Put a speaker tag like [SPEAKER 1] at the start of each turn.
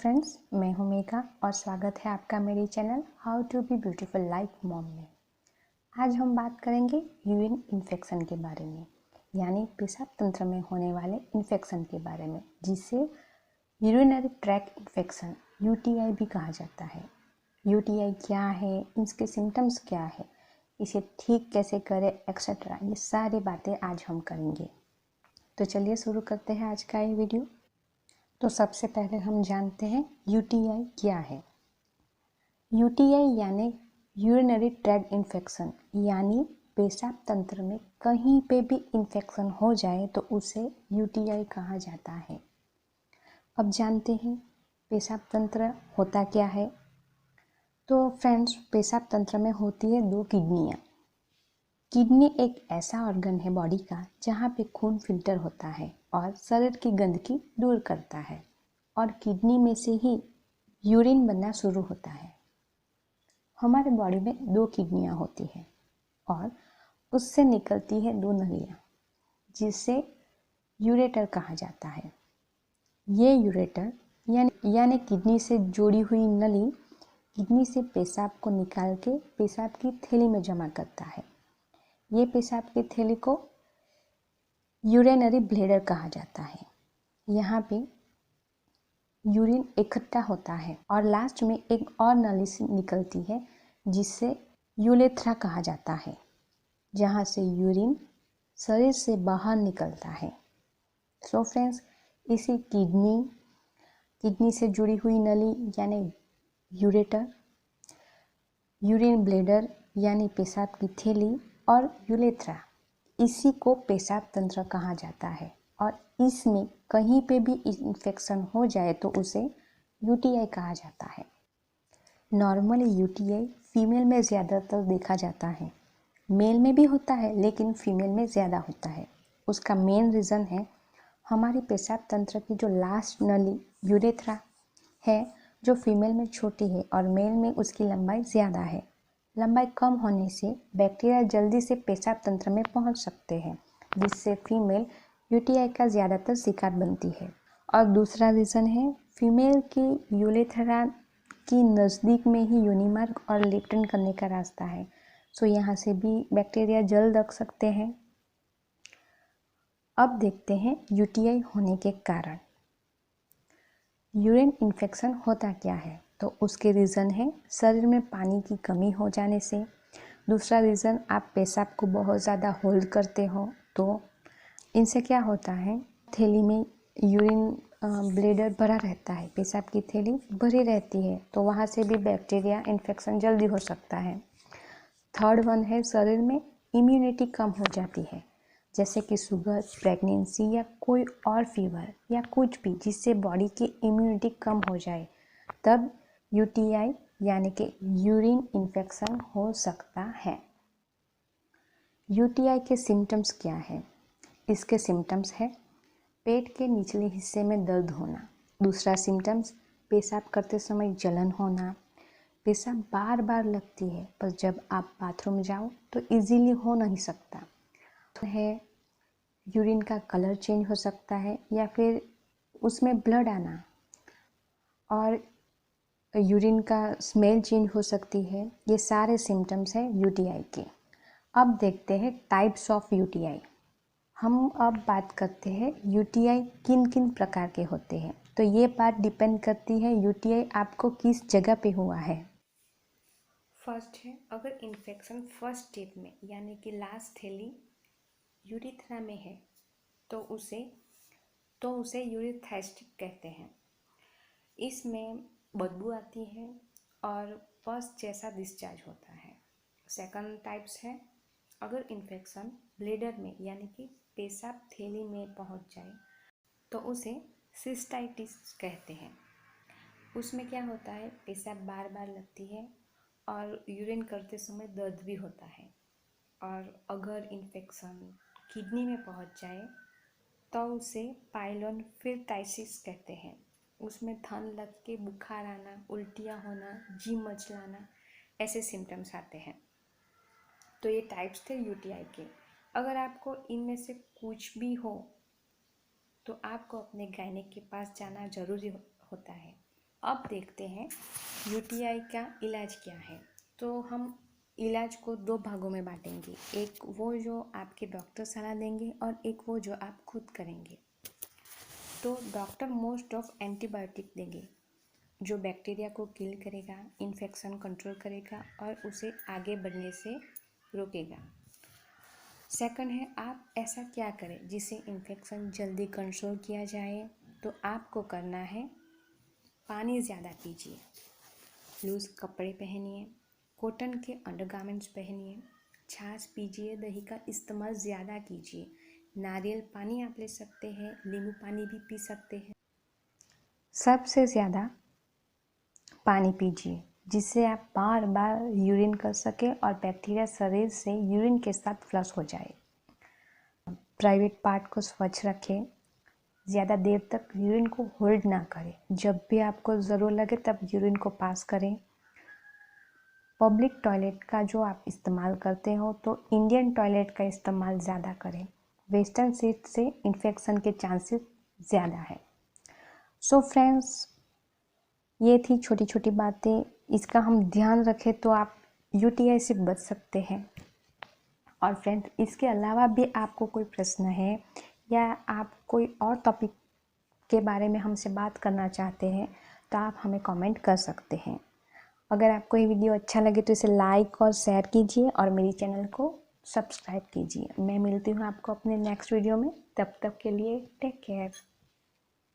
[SPEAKER 1] Friends, मैं हूं मेघा और स्वागत है आपका मेरे channel how to be beautiful like mom में। आज हम बात करेंगे यूरिन इन्फेक्शन के बारे में, यानी पेशाब तंत्र में होने वाले इन्फेक्शन के बारे में, जिसे यूरिनरी ट्रैक्ट इन्फेक्शन यूटीआई भी कहा जाता है। यूटीआई क्या है, इसके सिम्टम्स क्या है, इसे ठीक कैसे करें एक्सेट्रा, ये सारी बातें आज हम करेंगे। तो चलिए शुरू करते हैं आज का ये वीडियो। तो सबसे पहले हम जानते हैं यूटीआई क्या है। यूटीआई यानी यूरिनरी ट्रैक्ट इन्फेक्शन, यानी पेशाब तंत्र में कहीं पे भी इन्फेक्शन हो जाए तो उसे यूटीआई कहा जाता है। अब जानते हैं पेशाब तंत्र होता क्या है। तो फ्रेंड्स, पेशाब तंत्र में होती है 2 किडनियाँ। किडनी एक ऐसा ऑर्गन है बॉडी का जहाँ पे खून फिल्टर होता है और शरीर की गंदगी दूर करता है, और किडनी में से ही यूरिन बनना शुरू होता है। हमारे बॉडी में 2 किडनियाँ होती हैं और उससे निकलती है 2 नलियाँ, जिसे यूरेटर कहा जाता है। ये यूरेटर यानी किडनी से जुड़ी हुई नली किडनी से पेशाब को निकाल के पेशाब की थैली में जमा करता है। ये पेशाब की थैली को यूरिनरी ब्लैडर कहा जाता है। यहाँ पे यूरिन इकट्ठा होता है और लास्ट में एक और नली से निकलती है जिसे यूरेथ्रा कहा जाता है, जहाँ से यूरिन शरीर से बाहर निकलता है। सो फ्रेंड्स, इसी किडनी से जुड़ी हुई नली यानी यूरेटर, यूरिन ब्लैडर यानी पेशाब की थैली और यूरेथ्रा, इसी को पेशाब तंत्र कहा जाता है। और इसमें कहीं पे भी इन्फेक्शन हो जाए तो उसे यूटीआई कहा जाता है। नॉर्मली यूटीआई फीमेल में ज़्यादातर देखा जाता है, मेल में भी होता है लेकिन फीमेल में ज़्यादा होता है। उसका मेन रीज़न है हमारी पेशाब तंत्र की जो लास्ट नली यूरेथ्रा है, जो फीमेल में छोटी है और मेल में उसकी लंबाई ज़्यादा है। लंबाई कम होने से बैक्टीरिया जल्दी से पेशाब तंत्र में पहुंच सकते हैं, जिससे फीमेल यूटीआई का ज़्यादातर शिकार बनती है। और दूसरा रीज़न है फीमेल की यूरेथ्रा की नज़दीक में ही योनिमार्ग और लेट्रिन करने का रास्ता है, सो यहाँ से भी बैक्टीरिया जल्द लग सकते हैं। अब देखते हैं यूटीआई होने के कारण। यूरिन इन्फेक्शन होता क्या है, तो उसके रीज़न है शरीर में पानी की कमी हो जाने से। दूसरा रीज़न, आप पेशाब को बहुत ज़्यादा होल्ड करते हो, तो इनसे क्या होता है, थैली में यूरिन ब्लैडर भरा रहता है, पेशाब की थैली भरी रहती है, तो वहाँ से भी बैक्टीरिया इन्फेक्शन जल्दी हो सकता है। थर्ड वन है शरीर में इम्यूनिटी कम हो जाती है, जैसे कि शुगर, प्रेगनेंसी या कोई और फीवर या कुछ भी जिससे बॉडी की इम्यूनिटी कम हो जाए, तब यूटीआई यानी कि यूरिन इन्फेक्शन हो सकता है। यूटीआई के सिम्टम्स क्या है? इसके सिम्टम्स है पेट के निचले हिस्से में दर्द होना। दूसरा सिम्टम्स, पेशाब करते समय जलन होना। पेशाब बार बार लगती है, पर जब आप बाथरूम जाओ तो इजीली हो नहीं सकता है। यूरिन का कलर चेंज हो सकता है या फिर उसमें ब्लड आना, और यूरिन का स्मेल चेंज हो सकती है। ये सारे सिम्टम्स हैं यूटीआई के। अब देखते हैं टाइप्स ऑफ यूटीआई। हम अब बात करते हैं यूटीआई किन किन प्रकार के होते हैं। तो ये बात डिपेंड करती है यूटीआई आपको किस जगह पे हुआ है। फर्स्ट है, अगर इन्फेक्शन फर्स्ट स्टेप में यानी कि लास्ट थैली यूरेथ्रा में है तो उसे यूरेथ्राइटिस कहते हैं। इसमें बदबू आती है और पस जैसा डिस्चार्ज होता है। सेकंड टाइप्स है, अगर इन्फेक्शन ब्लैडर में यानी कि पेशाब थैली में पहुंच जाए तो उसे सिस्टाइटिस कहते हैं। उसमें क्या होता है, पेशाब बार बार लगती है और यूरिन करते समय दर्द भी होता है। और अगर इन्फेक्शन किडनी में पहुंच जाए तो उसे पाइलोनेफ्राइटिस कहते हैं। उसमें थन लग के बुखार आना, उल्टियाँ होना, जी मचलाना, ऐसे सिम्टम्स आते हैं। तो ये टाइप्स थे यूटीआई के। अगर आपको इनमें से कुछ भी हो तो आपको अपने गायनेक के पास जाना ज़रूरी होता है। अब देखते हैं यूटीआई का इलाज क्या है। तो हम इलाज को दो भागों में बांटेंगे, एक वो जो आपके डॉक्टर सलाह देंगे और एक वो जो आप खुद करेंगे। तो डॉक्टर मोस्ट ऑफ एंटीबायोटिक देंगे जो बैक्टीरिया को किल करेगा, इन्फेक्शन कंट्रोल करेगा और उसे आगे बढ़ने से रोकेगा। सेकंड है आप ऐसा क्या करें जिससे इन्फेक्शन जल्दी कंट्रोल किया जाए। तो आपको करना है पानी ज़्यादा पीजिए, लूज़ कपड़े पहनिए, कॉटन के अंडरगारमेंट्स पहनिए, छाछ पीजिए, दही का इस्तेमाल ज़्यादा कीजिए, नारियल पानी आप ले सकते हैं, नींबू पानी भी पी सकते हैं। सबसे ज़्यादा पानी पीजिए जिससे आप बार बार यूरिन कर सकें और बैक्टीरिया शरीर से यूरिन के साथ फ्लश हो जाए। प्राइवेट पार्ट को स्वच्छ रखें, ज़्यादा देर तक यूरिन को होल्ड ना करें, जब भी आपको ज़रूर लगे तब यूरिन को पास करें। पब्लिक टॉयलेट का जो आप इस्तेमाल करते हो तो इंडियन टॉयलेट का इस्तेमाल ज़्यादा करें, वेस्टर्न सीट से इन्फेक्शन के चांसेस ज़्यादा है। सो फ्रेंड्स, ये थी छोटी छोटी बातें, इसका हम ध्यान रखें तो आप यूटीआई से बच सकते हैं। और फ्रेंड्स, इसके अलावा भी आपको कोई प्रश्न है या आप कोई और टॉपिक के बारे में हमसे बात करना चाहते हैं तो आप हमें कमेंट कर सकते हैं। अगर आपको ये वीडियो अच्छा लगे तो इसे लाइक और शेयर कीजिए और मेरी चैनल को सब्सक्राइब कीजिए। मैं मिलती हूँ आपको अपने नेक्स्ट वीडियो में, तब तक के लिए टेक केयर।